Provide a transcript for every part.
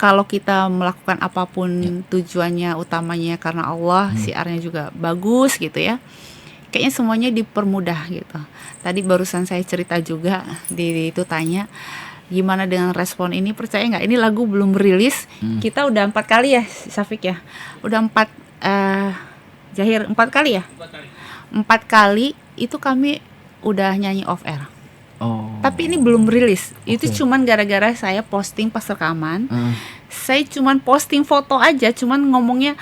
kalau kita melakukan apapun tujuannya utamanya karena Allah, siarnya juga bagus gitu ya. Kayaknya semuanya dipermudah gitu. Tadi barusan saya cerita juga itu tanya gimana dengan respon ini, percaya nggak ini lagu belum rilis, kita udah 4 kali ya Syafiq ya, udah 4 Zahir 4 kali ya, 4 kali itu kami udah nyanyi off air. Tapi ini belum rilis. Itu cuman gara-gara saya posting pas rekaman. Saya cuman posting foto aja, cuman ngomongnya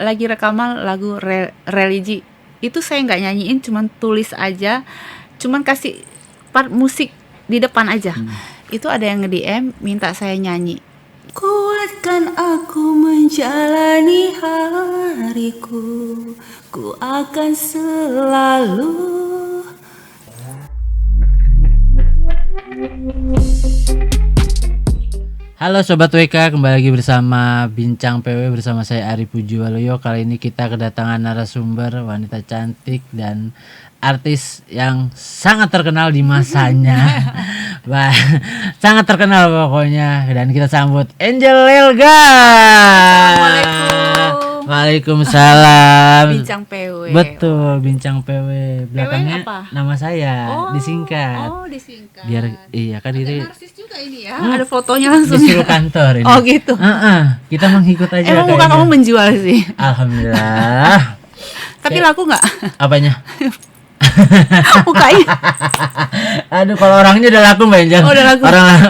lagi rekaman lagu religi. Itu saya nggak nyanyiin, cuman tulis aja, cuman kasih part musik di depan aja. Itu ada yang nge-DM minta saya nyanyi. Kuatkan aku menjalani hariku, ku akan selalu. Halo Sobat WK, kembali lagi bersama Bincang PW bersama saya Ari Pujiwaluyo. Kali ini kita kedatangan narasumber wanita cantik dan artis yang sangat terkenal di masanya. Sangat terkenal pokoknya. Dan kita sambut Angel Elga. Assalamualaikum. Waalaikumsalam. Bincang PW. Betul, Bincang PW. Belakangnya apa? nama saya disingkat. Oh, disingkat. Biar iya kan itu narsis juga ini ya. Ada fotonya langsung. disuruh kantor ini. Oh gitu. Kita mengikut aja. Emang bukan kamu menjual sih. Alhamdulillah. Tapi laku nggak? Apanya? Mukanya. Aduh, kalau orangnya udah laku Mbak Angel. Udah laku.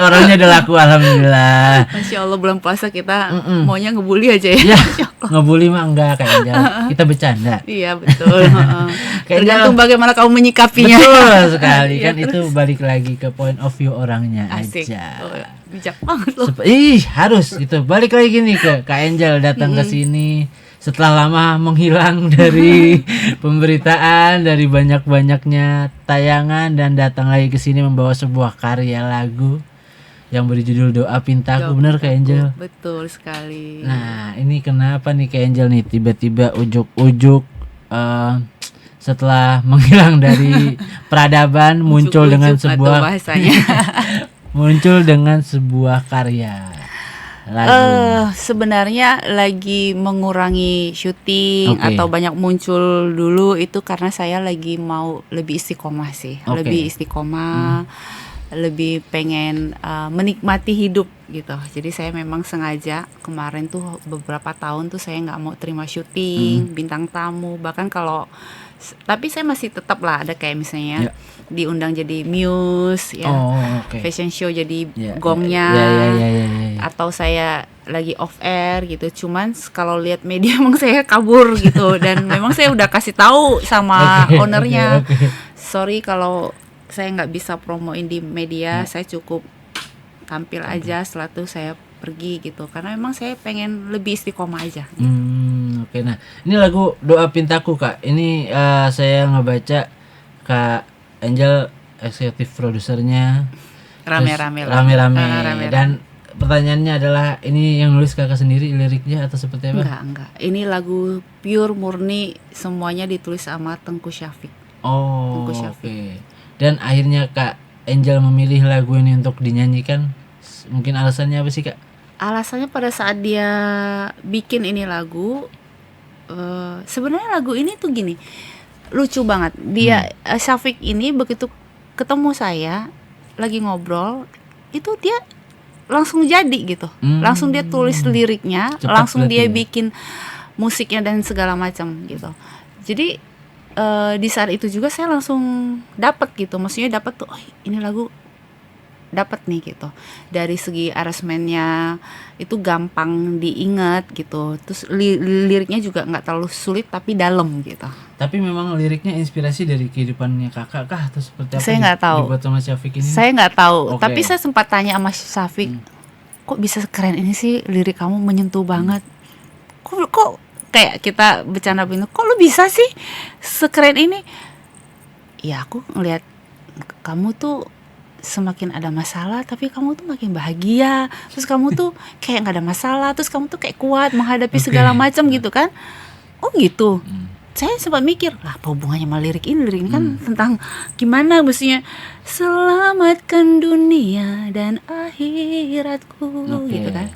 Orangnya udah laku, alhamdulillah. Masya Allah, bulan puasa kita maunya ngebully aja ya. Ya, ngebully mah enggak kayak Angel. Kita bercanda. Iya betul. Kayak Tergantung bagaimana kamu menyikapinya. Betul sekali kan, Iya, itu balik lagi ke point of view orangnya Asik. aja. Oh, bijak banget loh. Harus gitu. Balik lagi gini ke Kak Angel datang ke sini setelah lama menghilang dari pemberitaan, dari banyak-banyaknya tayangan, dan datang lagi ke sini membawa sebuah karya lagu yang berjudul Doa Pintaku. Bener Kak Angel? Betul sekali. Nah, ini kenapa nih Kak Angel nih tiba-tiba ujuk-ujuk setelah menghilang dari peradaban muncul dengan sebuah bahasanya. muncul dengan sebuah karya lagu. Sebenarnya lagi mengurangi syuting atau banyak muncul dulu itu karena saya lagi mau lebih istiqomah sih. Lebih istiqomah, lebih pengen menikmati hidup gitu. Jadi saya memang sengaja kemarin tuh beberapa tahun tuh saya nggak mau terima syuting, bintang tamu. Bahkan kalau tapi saya masih tetap lah ada kayak misalnya diundang jadi muse ya, fashion show jadi gongnya, atau saya lagi off air gitu. Cuman kalau lihat media emang saya kabur gitu, dan memang saya udah kasih tahu sama ownernya, sorry kalau saya nggak bisa promoin di media, saya cukup tampil aja, setelah itu saya pergi gitu, karena memang saya pengen lebih istiqomah aja. Oke, nah ini lagu Doa Pintaku Kak. Ini saya ngebaca Kak Angel eksekutif produsernya, Rame-rame. Dan pertanyaannya adalah, ini yang nulis kakak sendiri liriknya atau seperti apa? Enggak. Ini lagu pure murni, semuanya ditulis sama Tengku Syafiq. Tengku Syafiq. Dan akhirnya Kak Angel memilih lagu ini untuk dinyanyikan, mungkin alasannya apa sih Kak? Alasannya pada saat dia bikin ini lagu, sebenarnya lagu ini tuh gini, lucu banget. Dia Syafiq ini begitu ketemu saya lagi ngobrol, itu dia langsung jadi gitu. Langsung dia tulis liriknya, langsung dia bikin musiknya dan segala macam gitu. Jadi di saat itu juga saya langsung dapat gitu. Maksudnya dapat tuh, ini lagu dapat nih gitu. Dari segi aransemennya itu gampang diingat gitu. Terus liriknya juga nggak terlalu sulit tapi dalam gitu. Tapi memang liriknya inspirasi dari kehidupannya kakak kah atau seperti apa? Saya nggak tahu. Dibuat sama Syafiq ini? Saya nggak tahu. Tapi saya sempat tanya sama Syafiq, kok bisa keren ini sih, lirik kamu menyentuh banget. Kok kayak kita bercanda begini, kok lu bisa sih sekeren ini? Ya aku ngelihat kamu tuh semakin ada masalah tapi kamu tuh makin bahagia, terus kamu tuh kayak nggak ada masalah, terus kamu tuh kayak kuat menghadapi segala macam gitu kan. Oh gitu. saya sempat mikir, lah apa hubungannya sama lirik ini kan tentang gimana mestinya selamatkan dunia dan akhiratku, gitu kan.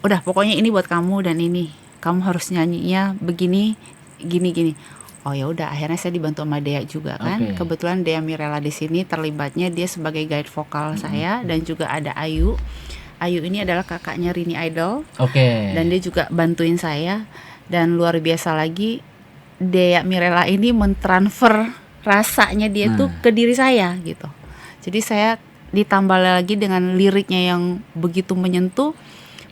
Udah pokoknya ini buat kamu dan ini kamu harus nyanyinya begini gini. Oh ya udah, akhirnya saya dibantu sama Dea juga kan. Kebetulan Dea Mirella di sini terlibatnya, dia sebagai guide vokal saya, dan juga ada Ayu. Ayu ini adalah kakaknya Rini Idol. Dan dia juga bantuin saya, dan luar biasa lagi Dea Mirella ini mentransfer rasanya dia tuh ke diri saya gitu. Jadi saya ditambah lagi dengan liriknya yang begitu menyentuh.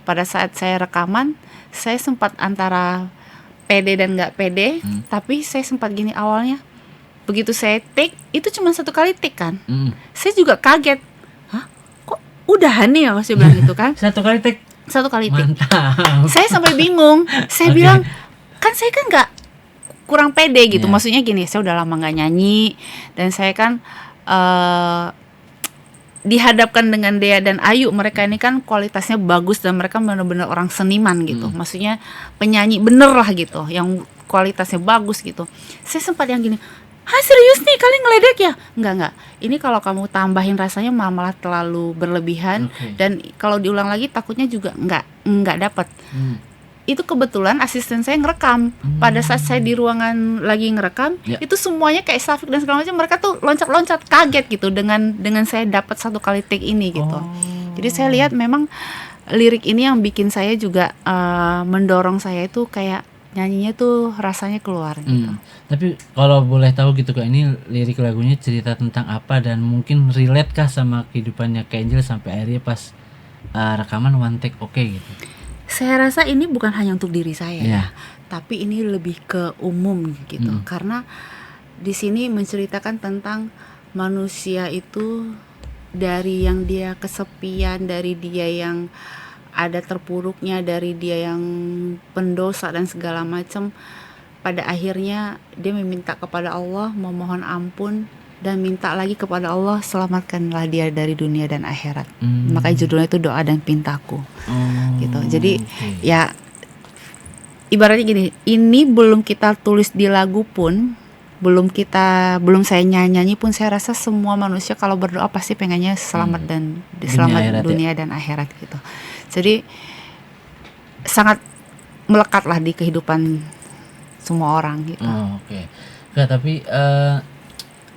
Pada saat saya rekaman, saya sempat antara pede dan nggak pede, tapi saya sempat gini awalnya. Begitu saya take, itu cuma 1 kali take kan. Saya juga kaget. Hah? Kok udahan nih ya, saya bilang gitu kan. 1 kali take. Mantap. Saya sampai bingung. Saya bilang, kan saya kan nggak kurang pede gitu. Maksudnya gini, saya udah lama nggak nyanyi, dan saya kan dihadapkan dengan Dea dan Ayu, mereka ini kan kualitasnya bagus dan mereka benar-benar orang seniman gitu. Maksudnya penyanyi bener lah gitu, yang kualitasnya bagus gitu. Saya sempat yang gini, serius nih kalian ngeledek ya? Enggak. Ini kalau kamu tambahin rasanya malah terlalu berlebihan, dan kalau diulang lagi takutnya juga enggak dapat. Itu kebetulan asisten saya ngerekam. Pada saat saya di ruangan lagi ngerekam, itu semuanya kayak Syafiq dan segala macam, mereka tuh loncat-loncat kaget gitu dengan saya dapat 1 kali take ini gitu. Jadi saya lihat memang lirik ini yang bikin saya juga mendorong saya itu kayak nyanyinya tuh rasanya keluar gitu. Tapi kalau boleh tahu gitu Kak, ini lirik lagunya cerita tentang apa, dan mungkin relate kah sama kehidupannya Kak Angel sampai akhirnya pas rekaman one take gitu? Saya rasa ini bukan hanya untuk diri saya, tapi ini lebih ke umum gitu. Karena di sini menceritakan tentang manusia itu, dari yang dia kesepian, dari dia yang ada terpuruknya, dari dia yang pendosa dan segala macam. Pada akhirnya dia meminta kepada Allah, memohon ampun, dan minta lagi kepada Allah, selamatkanlah dia dari dunia dan akhirat. Makanya judulnya itu Doa dan Pintaku. Gitu. Jadi ya ibaratnya gini, ini belum kita tulis di lagu pun, belum saya nyanyi pun, saya rasa semua manusia kalau berdoa pasti pengennya selamat dan selamat dunia dan akhirat gitu. Jadi sangat melekatlah di kehidupan semua orang gitu. Kak, tapi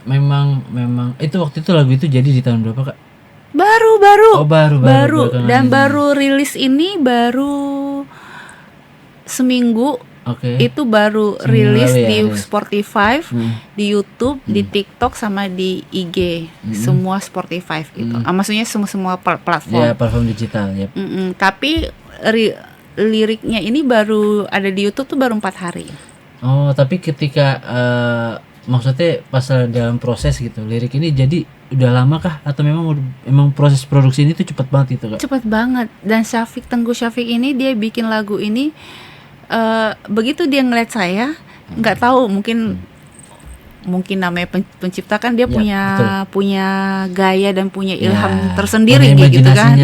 memang itu waktu itu lagu itu jadi di tahun berapa Kak? Baru dan baru rilis ini baru seminggu. Itu baru rilis di Spotify, di YouTube, di TikTok, sama di IG, semua Spotify gitu. Maksudnya semua platform. Ya, platform digital. Tapi liriknya ini baru ada di YouTube tuh baru 4 hari. Tapi ketika maksudnya pas dalam proses gitu, lirik ini jadi udah lama kah, atau memang proses produksi ini tuh cepat banget itu Kak? Cepat banget. Dan Tengku Syafiq ini dia bikin lagu ini begitu dia ngeliat saya, nggak tahu mungkin namanya pencipta kan, dia punya gaya dan punya ilham tersendiri gitu kan.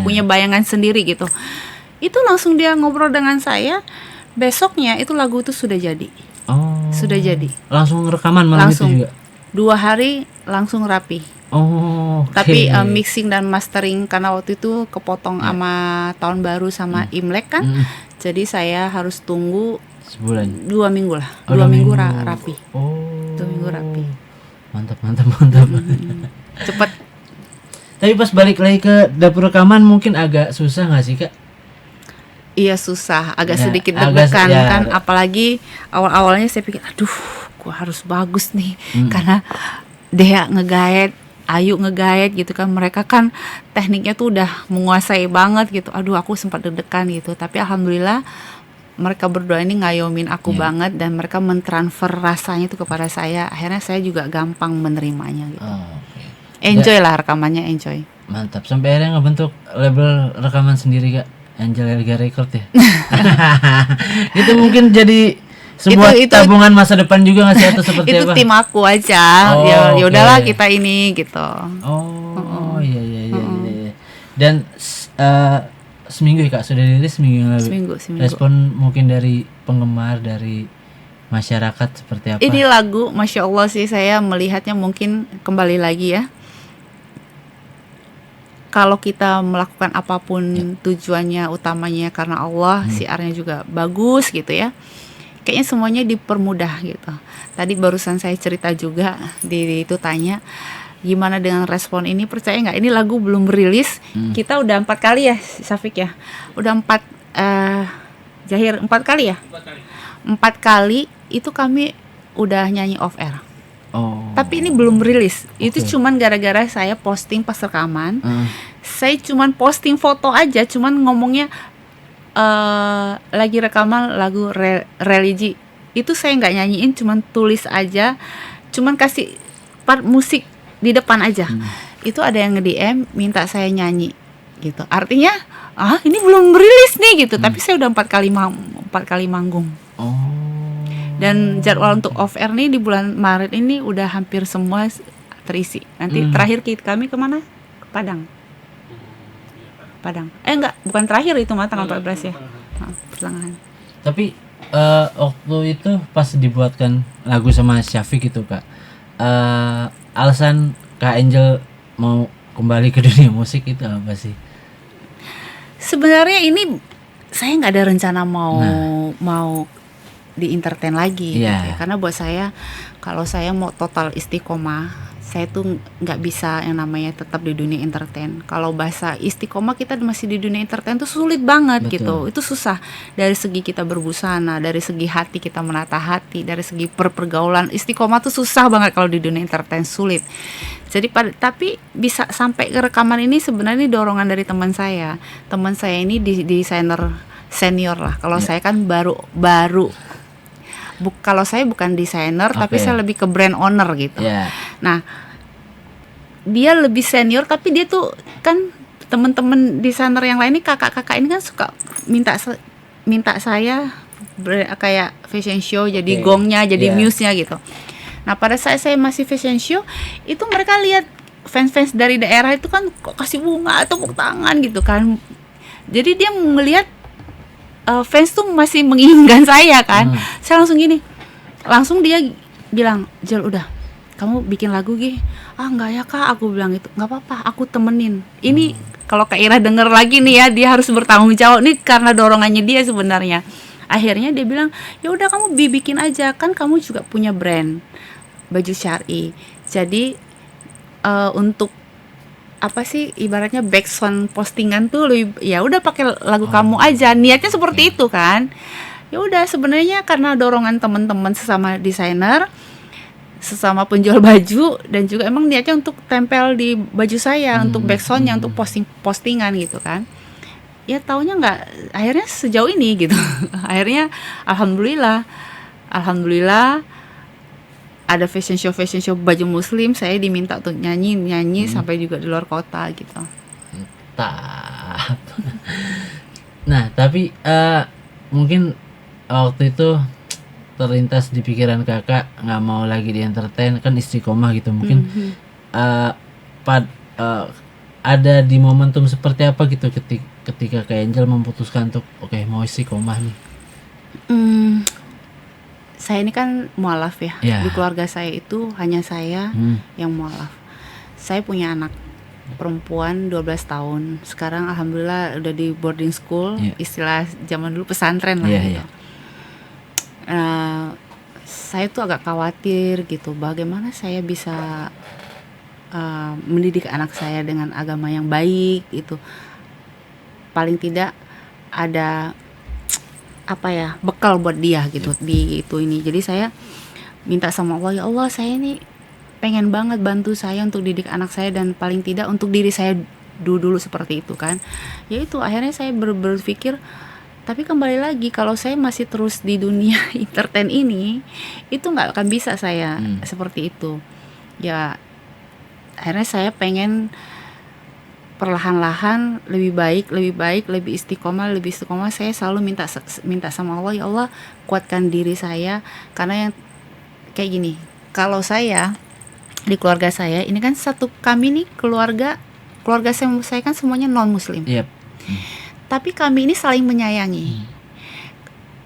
Punya bayangan sendiri gitu. Itu langsung dia ngobrol dengan saya. Besoknya itu lagu itu sudah jadi. Sudah jadi. Langsung rekaman malam itu juga? 2 hari langsung rapi. Tapi mixing dan mastering karena waktu itu kepotong sama tahun baru sama Imlek kan. Jadi saya harus tunggu sebulan, 2 minggu lah. 2 minggu rapi. 2 minggu rapi. Mantap. Cepet. Tapi pas balik lagi ke dapur rekaman mungkin agak susah nggak sih Kak? Iya susah, agak sedikit deg-degan kan, apalagi awal-awalnya saya pikir, aduh, gua harus bagus nih, karena Dea ngegaet, Ayu ngegaet gitu kan, mereka kan tekniknya tuh udah menguasai banget gitu. Aduh, aku sempat deg-degan gitu, tapi alhamdulillah mereka berdua ini ngayomin aku banget, dan mereka mentransfer rasanya itu kepada saya. Akhirnya saya juga gampang menerimanya gitu. Enjoy lah rekamannya, enjoy. Mantap, sampai akhirnya ngebentuk label rekaman sendiri Kak, Angel Elga Record ya. Itu mungkin jadi sebuah tabungan masa depan juga nggak sih, atau seperti itu apa? Tim aku aja. Ya udahlah kita ini gitu. Iya. Dan seminggu ya Kak, sudah dirilis seminggu yang lalu. Seminggu. Respon mungkin dari penggemar, dari masyarakat seperti apa? Ini lagu, Masya Allah sih, saya melihatnya mungkin kembali lagi ya. Kalau kita melakukan apapun tujuannya utamanya karena Allah, siarnya juga bagus gitu ya. Kayaknya semuanya dipermudah gitu. Tadi barusan saya cerita juga, itu tanya gimana dengan respon ini, percaya nggak ini lagu belum rilis, kita udah 4 kali ya Syafiq ya, udah 4 Zahir 4 kali ya, 4 kali itu kami udah nyanyi off air. Tapi ini belum rilis. Itu cuman gara-gara saya posting pas rekaman. Saya cuman posting foto aja, cuman ngomongnya lagi rekaman lagu religi. Itu saya nggak nyanyiin, cuman tulis aja, cuman kasih part musik di depan aja. Itu ada yang nge-DM minta saya nyanyi gitu. Artinya ini belum rilis nih gitu. Tapi saya udah 4 kali manggung. Dan jadwal untuk off air nih di bulan Maret ini udah hampir semua terisi. Nanti terakhir kami kemana? Ke Padang. Enggak, bukan terakhir itu mah tanggal 14 ya. Pertengahan. Tapi waktu itu pas dibuatkan lagu sama Syafiq itu Kak, alasan Kak Angel mau kembali ke dunia musik itu apa sih? Sebenarnya ini saya nggak ada rencana mau di entertain lagi gitu ya. Karena buat saya, kalau saya mau total istiqomah, saya tuh nggak bisa yang namanya tetap di dunia entertain. Kalau bahasa istiqomah kita masih di dunia entertain tuh sulit banget. Betul. Gitu. Itu susah dari segi kita berbusana, dari segi hati kita menata hati, dari segi pergaulan. Istiqomah tuh susah banget kalau di dunia entertain, sulit. Jadi tapi bisa sampai ke rekaman ini sebenarnya dorongan dari teman saya. Teman saya ini desainer senior lah. Kalau saya kan baru kalau saya bukan desainer, tapi saya lebih ke brand owner gitu. Nah, dia lebih senior, tapi dia tuh kan teman-teman desainer yang lain ini, kakak-kakak ini kan suka minta saya kayak fashion show, jadi gongnya, jadi muse-nya gitu. Nah, pada saat saya masih fashion show, itu mereka lihat fans-fans dari daerah itu kan kok kasih bunga, tepuk tangan gitu kan. Jadi dia melihat fans tuh masih menginginkan saya kan. Saya langsung dia bilang, Jel udah kamu bikin lagu gih. Enggak ya Kak, aku bilang itu nggak apa-apa, aku temenin. Ini kalau Kak Ira denger lagi nih ya, dia harus bertanggung jawab nih karena dorongannya dia sebenarnya. Akhirnya dia bilang, ya udah kamu bikin aja, kan kamu juga punya brand baju syar'i. Jadi untuk apa sih ibaratnya backsound postingan tuh ya udah pakai lagu kamu aja, niatnya seperti itu kan. Ya udah, sebenarnya karena dorongan teman-teman sesama desainer, sesama penjual baju, dan juga emang niatnya untuk tempel di baju saya, untuk backsoundnya, untuk postingan gitu kan. Ya taunya nggak, akhirnya sejauh ini gitu. Akhirnya alhamdulillah ada fashion show baju muslim, saya diminta untuk nyanyi sampai juga di luar kota gitu. Nah, tapi mungkin waktu itu terlintas di pikiran kakak nggak mau lagi di entertain, kan istiqomah gitu. Mungkin ada di momentum seperti apa gitu ketika Kak Angel memutuskan untuk mau istiqomah nih? Saya ini kan mualaf ya. Di keluarga saya itu hanya saya yang mualaf. Saya punya anak perempuan 12 tahun. Sekarang alhamdulillah udah di boarding school, istilah zaman dulu pesantren lah gitu. Saya tuh agak khawatir gitu, bagaimana saya bisa mendidik anak saya dengan agama yang baik gitu. Paling tidak ada bekal buat dia gitu di ini. Jadi saya minta sama Allah, ya Allah, saya ini pengen banget bantu saya untuk didik anak saya, dan paling tidak untuk diri saya dulu seperti itu kan. Ya itu akhirnya saya berpikir, tapi kembali lagi kalau saya masih terus di dunia entertain ini, itu nggak akan bisa saya seperti itu. Ya akhirnya saya pengen perlahan-lahan lebih baik, lebih istiqomah. Saya selalu minta sama Allah, ya Allah, kuatkan diri saya, karena yang kayak gini, kalau saya di keluarga saya ini kan kami nih keluarga saya kan semuanya non muslim. Tapi kami ini saling menyayangi.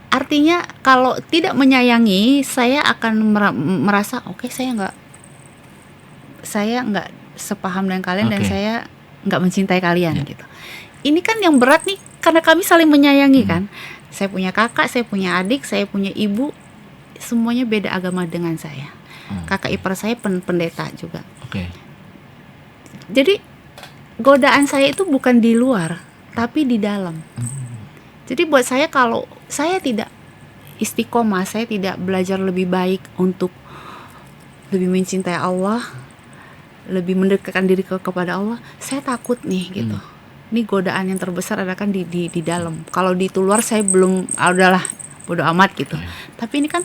Artinya kalau tidak menyayangi, saya akan merasa oke, saya nggak sepaham dengan kalian dan saya nggak mencintai kalian gitu. Ini kan yang berat nih, karena kami saling menyayangi kan. Saya punya kakak, saya punya adik, saya punya ibu, semuanya beda agama dengan saya. Kakak ipar saya pendeta juga. Jadi godaan saya itu bukan di luar, tapi di dalam. Jadi buat saya, kalau saya tidak istiqomah, saya tidak belajar lebih baik untuk lebih mencintai Allah, lebih mendekatkan diri kepada Allah, saya takut nih gitu. Ini godaan yang terbesar adalah kan di dalam. Kalau di luar saya belum, udahlah bodo amat gitu. Tapi ini kan,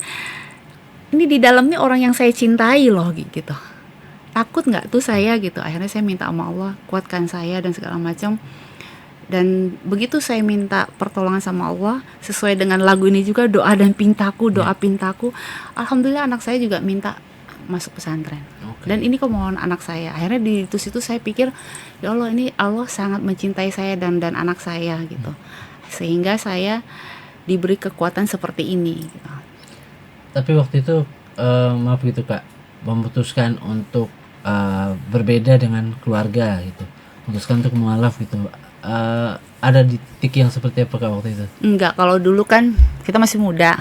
ini di dalam nih orang yang saya cintai loh gitu. Takut nggak tuh saya gitu. Akhirnya saya minta sama Allah, kuatkan saya dan segala macam. Dan begitu saya minta pertolongan sama Allah, sesuai dengan lagu ini juga, doa dan pintaku, doa pintaku, alhamdulillah anak saya juga minta masuk pesantren. Dan ini kemauan anak saya. Akhirnya di situ saya pikir, ya Allah, ini Allah sangat mencintai saya dan anak saya gitu. Sehingga saya diberi kekuatan seperti ini gitu. Tapi waktu itu maaf gitu Kak, memutuskan untuk berbeda dengan keluarga gitu, memutuskan untuk mualaf gitu. Ada di titik yang seperti apa Kak waktu itu? Enggak, kalau dulu kan kita masih muda.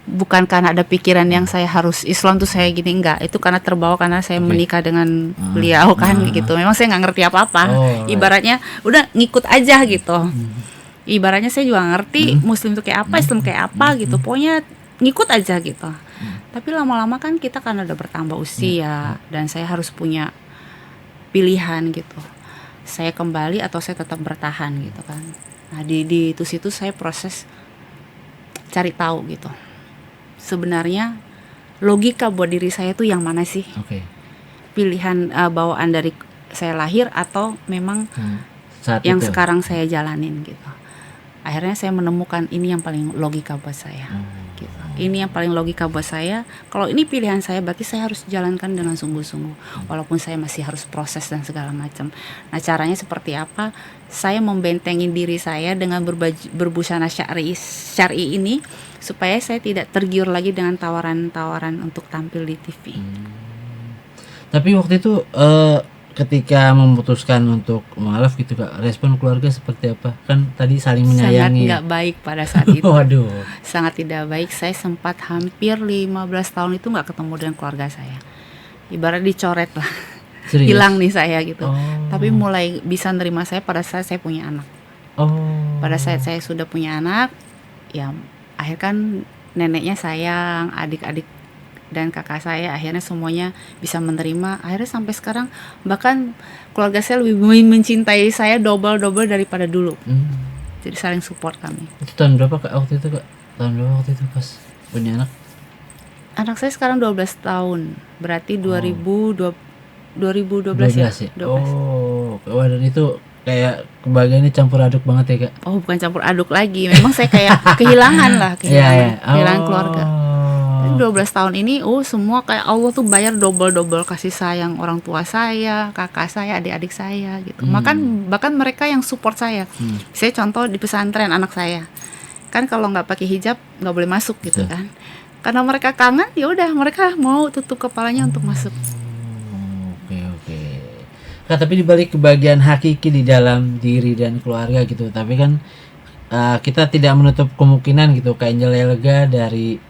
Bukan karena ada pikiran yang saya harus Islam tuh saya gini, enggak. Itu karena terbawa karena saya menikah dengan beliau kan gitu. Memang saya nggak ngerti apa-apa. Ibaratnya udah ngikut aja gitu. Ibaratnya saya juga ngerti Muslim itu kayak apa, Islam kayak apa gitu. Pokoknya ngikut aja gitu. Tapi lama-lama kan kita kan udah bertambah usia dan saya harus punya pilihan gitu. Saya kembali atau saya tetap bertahan gitu kan. Nah di situ saya proses cari tahu gitu. Sebenarnya logika buat diri saya tuh yang mana sih? Pilihan bawaan dari saya lahir atau memang saat yang itu sekarang saya jalanin gitu. Akhirnya saya menemukan ini yang paling logika buat saya. Gitu. Ini yang paling logika buat saya. Kalau ini pilihan saya, berarti saya harus jalankan dengan sungguh-sungguh. Walaupun saya masih harus proses dan segala macam. Nah caranya seperti apa? Saya membentengi diri saya dengan berbusana syar'i ini, supaya saya tidak tergiur lagi dengan tawaran-tawaran untuk tampil di TV. Tapi waktu itu ketika memutuskan untuk mualaf gitu Kak, respon keluarga seperti apa? Kan tadi saling menyayangi. Sangat nggak baik pada saat itu. Waduh. Sangat tidak baik. Saya sempat hampir 15 tahun itu nggak ketemu dengan keluarga saya. Ibarat dicoret lah. Serius? Hilang nih saya gitu. Tapi mulai bisa nerima saya pada saat saya punya anak. Pada saat saya sudah punya anak, ya akhir kan neneknya sayang, adik-adik dan kakak saya akhirnya semuanya bisa menerima. Akhirnya sampai sekarang bahkan keluarga saya lebih mencintai saya double daripada dulu. Jadi saling support kami. Itu tahun berapa Kak waktu itu Kak? Tahun berapa waktu itu pas punya anak? Anak saya sekarang 12 tahun. Berarti 2012 ya? 12. Wah, dan itu kayak kebahagiaannya campur aduk banget ya Kak? Bukan campur aduk lagi. Memang saya kayak kehilangan kehilangan keluarga. 12 tahun ini semua kayak Allah tuh bayar double kasih sayang orang tua saya, kakak saya, adik-adik saya gitu. Bahkan mereka yang support saya. Saya contoh di pesantren anak saya. Kan kalau nggak pakai hijab nggak boleh masuk gitu kan. Karena mereka kangen, ya udah mereka mau tutup kepalanya untuk masuk. Oke. Kak, tapi dibalik kebahagiaan hakiki di dalam diri dan keluarga gitu, tapi kan kita tidak menutup kemungkinan gitu Kak Angel Elga dari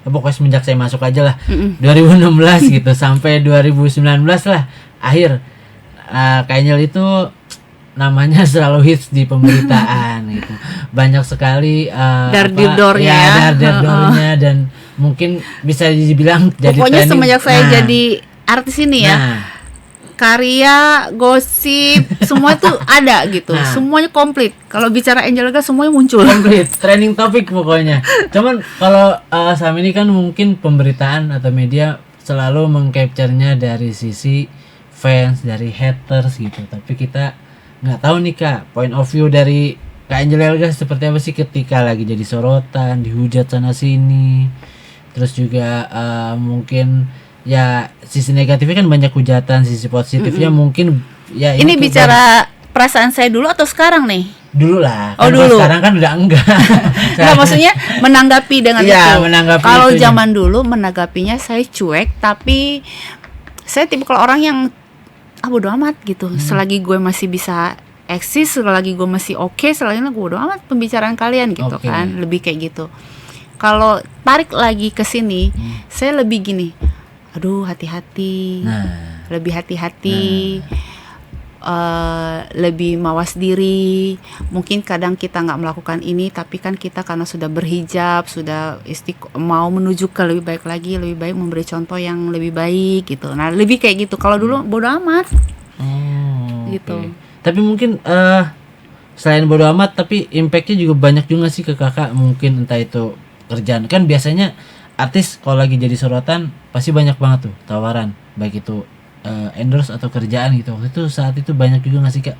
pokoknya semenjak saya masuk aja lah 2016 gitu sampai 2019 lah akhir Kak Angel itu namanya selalu hits di pemberitaan gitu, banyak sekali dar-dar-dornya dan mungkin bisa dibilang jadi pokoknya semenjak saya jadi artis ini karya, gosip, semua tuh ada gitu. Semuanya komplit. Kalau bicara Angel Elga semuanya muncul. Komplit, trending topik pokoknya. Cuman kalau selama ini kan mungkin pemberitaan atau media selalu mengcapture-nya dari sisi fans, dari haters gitu. Tapi kita nggak tahu nih Kak, point of view dari Kak Angel Elga seperti apa sih ketika lagi jadi sorotan, dihujat sana sini. Terus juga mungkin ya sisi negatifnya kan banyak hujatan, sisi positifnya mungkin ya ini bicara perasaan saya dulu atau sekarang nih? Dulu lah. Oh, Kan kalau dulu. sekarang kan udah enggak. Nggak, maksudnya menanggapi dengan Iya, itu. menanggapi Kalau itunya. zaman dulu menanggapinya saya cuek, tapi saya tipe kalau orang yang bodo amat gitu. Selagi gue masih bisa eksis, selagi gue masih oke, selagi gue bodo amat pembicaraan kalian gitu Oke. kan. Lebih kayak gitu. Kalau tarik lagi ke sini, saya lebih gini. Aduh, hati-hati. Nah, Lebih hati-hati. Lebih mawas diri. Mungkin kadang kita nggak melakukan ini, tapi kan kita karena sudah berhijab, sudah mau menuju ke lebih baik lagi, lebih baik memberi contoh yang lebih baik gitu. Nah, lebih kayak gitu. Kalau dulu bodo amat gitu. oke. Tapi mungkin selain bodo amat, tapi impactnya juga banyak juga sih ke kakak. Mungkin entah itu kerjaan. Kan biasanya artis kalau lagi jadi sorotan pasti banyak banget tuh tawaran, baik itu endorse atau kerjaan gitu. Waktu itu saat itu banyak juga nggak sih kak?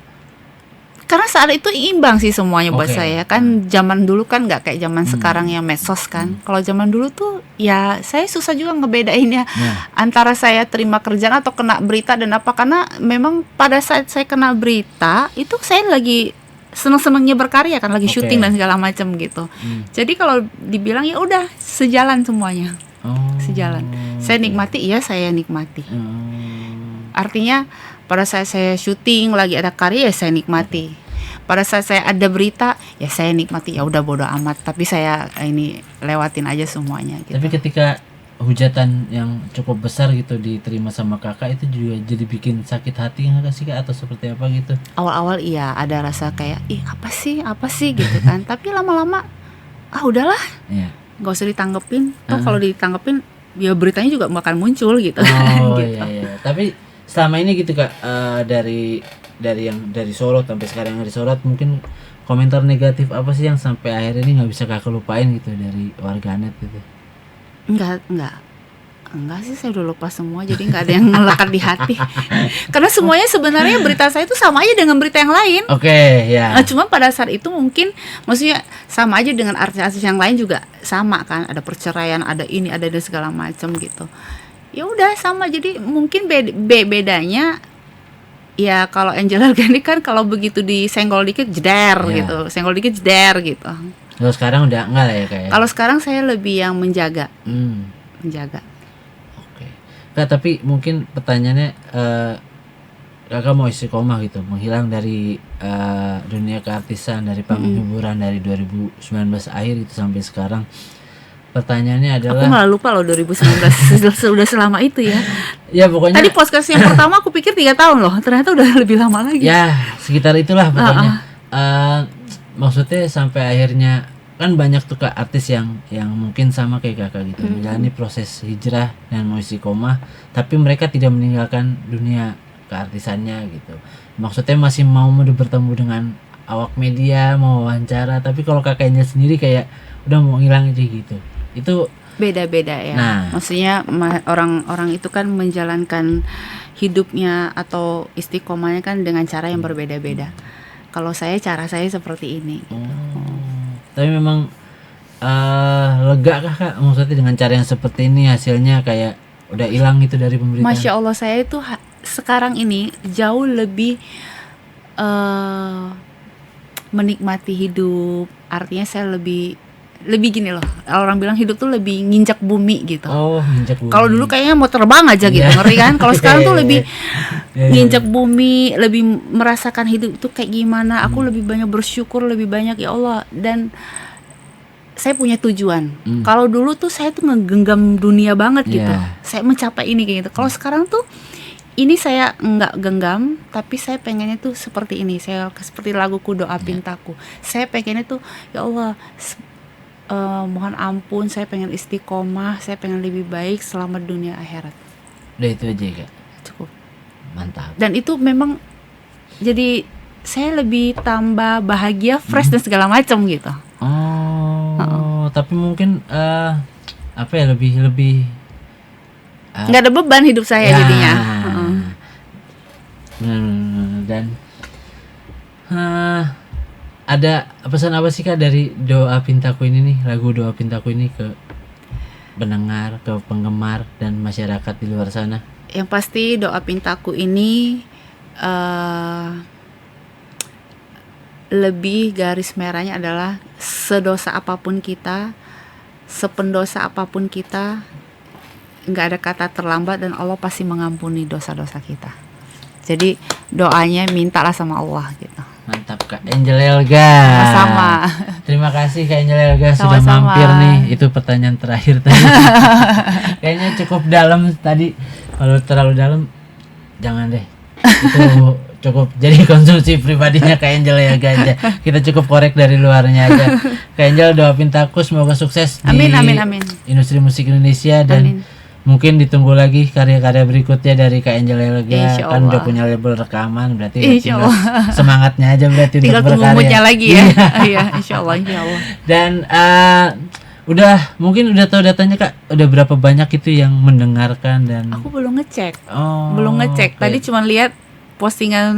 Karena saat itu imbang sih semuanya buat Oke. saya. Kan zaman dulu kan nggak kayak zaman sekarang yang medsos kan. Kalau zaman dulu tuh ya saya susah juga ngebedainnya antara saya terima kerjaan atau kena berita dan apa. Karena memang pada saat saya kena berita itu saya lagi seneng-senengnya berkarya kan, lagi Oke. syuting dan segala macam gitu. Jadi kalau dibilang ya udah sejalan semuanya, Oh. sejalan. Saya nikmati, iya saya nikmati. Artinya pada saat saya syuting lagi ada karya ya saya nikmati. Pada saat saya ada berita ya saya nikmati, ya udah bodo amat, tapi saya ini lewatin aja semuanya gitu. Tapi ketika hujatan yang cukup besar gitu diterima sama kakak, itu juga jadi bikin sakit hati nggak sih kak, atau seperti apa gitu? Awal-awal iya ada rasa kayak apa sih gitu kan. Tapi lama-lama udahlah, Iya. nggak usah ditanggepin. Toh kalau ditanggepin ya beritanya juga bakal muncul gitu. Oh Gitu. iya. Tapi selama ini gitu kak, dari Solo sampai sekarang yang disorot, mungkin komentar negatif apa sih yang sampai akhir ini nggak bisa kakak lupain gitu dari warganet gitu? Enggak sih, saya udah lupa semua, jadi nggak ada yang melekat di hati. Karena semuanya sebenarnya berita saya itu sama aja dengan berita yang lain. Oke, ya. Cuma pada saat itu mungkin maksudnya sama aja dengan artis-artis yang lain juga sama kan, ada perceraian, ada ini, ada segala macam gitu. Ya udah sama, jadi mungkin bedanya ya kalau Angel Organik kan kalau begitu disenggol dikit jeder gitu, senggol dikit jeder gitu. Kalau sekarang udah enggak lah ya kayak. Kalau sekarang saya lebih yang menjaga. Oke. Kak, tapi mungkin pertanyaannya, kakak mau istiqomah gitu, menghilang dari dunia keartisan, dari panggung hiburan dari 2019 akhir itu sampai sekarang. Pertanyaannya adalah, aku malah lupa loh 2019 sudah selama itu ya. Ya pokoknya. Tadi podcast yang pertama aku pikir 3 tahun loh, ternyata udah lebih lama lagi. Ya sekitar itulah pokoknya. Maksudnya sampai akhirnya kan banyak tuh kak artis yang mungkin sama kayak kakak gitu, menjalani proses hijrah dan mau istiqomah, tapi mereka tidak meninggalkan dunia keartisannya gitu. Maksudnya masih mau bertemu dengan awak media, mau wawancara, tapi kalau kakaknya sendiri kayak udah mau ngilang aja gitu. Itu beda-beda ya. Nah. Maksudnya orang-orang itu kan menjalankan hidupnya atau istiqomahnya kan dengan cara yang berbeda-beda. Kalau cara saya seperti ini. Tapi memang lega kah kak? Maksudnya dengan cara yang seperti ini hasilnya kayak udah hilang gitu dari pemberitaan? Masya Allah, saya itu sekarang ini jauh lebih menikmati hidup. Artinya saya lebih gini loh, orang bilang hidup tuh lebih nginjak bumi gitu. Nginjak bumi. Kalau dulu kayaknya mau terbang aja gitu, ngeri kan? Kalau sekarang tuh lebih nginjak bumi, lebih merasakan hidup tuh kayak gimana. Aku lebih banyak bersyukur, lebih banyak ya Allah, dan saya punya tujuan. Kalau dulu tuh saya tuh ngegenggam dunia banget gitu. Saya mencapai ini kayak gitu. Kalau sekarang tuh ini saya nggak genggam, tapi saya pengennya tuh seperti ini. Saya seperti laguku Doa Pintaku. Saya pengennya tuh ya Allah, mohon ampun, saya pengen istiqomah, saya pengen lebih baik selama dunia akhirat. Udah itu aja kak. Cukup. Mantap. Dan itu memang jadi saya lebih tambah bahagia, fresh dan segala macam gitu. Tapi mungkin apa ya, lebih nggak ada beban hidup saya jadinya. Dan ada pesan apa sih kak dari Doa Pintaku ini nih, lagu Doa Pintaku ini ke pendengar, ke penggemar dan masyarakat di luar sana? Yang pasti Doa Pintaku ini lebih garis merahnya adalah sedosa apapun kita, sependosa apapun kita, nggak ada kata terlambat dan Allah pasti mengampuni dosa-dosa kita. Jadi doanya mintalah sama Allah gitu. Mantap Kak Angel Elga. Sama-sama. Terima kasih Kak Angel Elga sudah Sama-sama. mampir nih. Itu pertanyaan terakhir tadi. Kayaknya cukup dalam tadi. Kalau terlalu dalam jangan deh. Itu cukup jadi konsumsi pribadinya Kak Angel Elga aja. Kita cukup korek dari luarnya aja. Kak Angel doain Taku semoga sukses Amin, di amin. industri musik Indonesia dan Amin. mungkin ditunggu lagi karya-karya berikutnya dari Kak Angel Elga. Insya Kan udah Allah. punya label rekaman, berarti Insya tinggal semangatnya aja berarti Tinggal untuk tunggu berkarya. moodnya lagi ya. Iya, insya Allah. Dan mungkin udah tahu datanya Kak, udah berapa banyak itu yang mendengarkan dan Aku belum ngecek. Oh, Belum ngecek. oke. Tadi cuma lihat postingan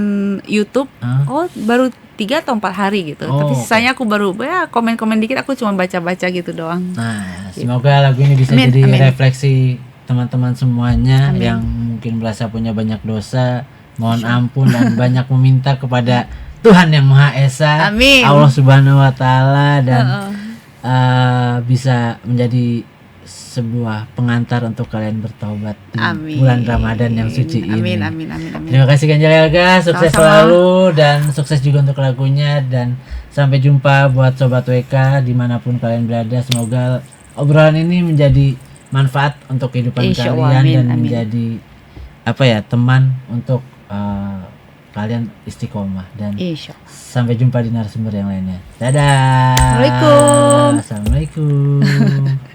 YouTube. Hah? Oh, baru 3 atau 4 hari gitu. Oh, Tapi oke. sisanya aku baru ya komen-komen dikit, aku cuma baca-baca gitu doang. Nah, semoga lagu ini bisa Amin, jadi amin. refleksi teman-teman semuanya Amin. yang mungkin merasa punya banyak dosa, mohon ampun dan banyak meminta kepada Tuhan yang Maha Esa, Amin. Allah Subhanahu wa taala dan bisa menjadi sebuah pengantar untuk kalian bertaubat di Amin. bulan Ramadan yang suci ini. Amin. Terima kasih Kak Angel Elga, sukses Sama-sama. selalu dan sukses juga untuk lagunya dan sampai jumpa buat Sobat WK dimanapun kalian berada. Semoga obrolan ini menjadi manfaat untuk kehidupan Insya kalian Allah, amin, dan amin. menjadi teman untuk kalian istiqomah dan Insya Allah. sampai jumpa di narasumber yang lainnya. Dadah. Assalamualaikum. Assalamualaikum.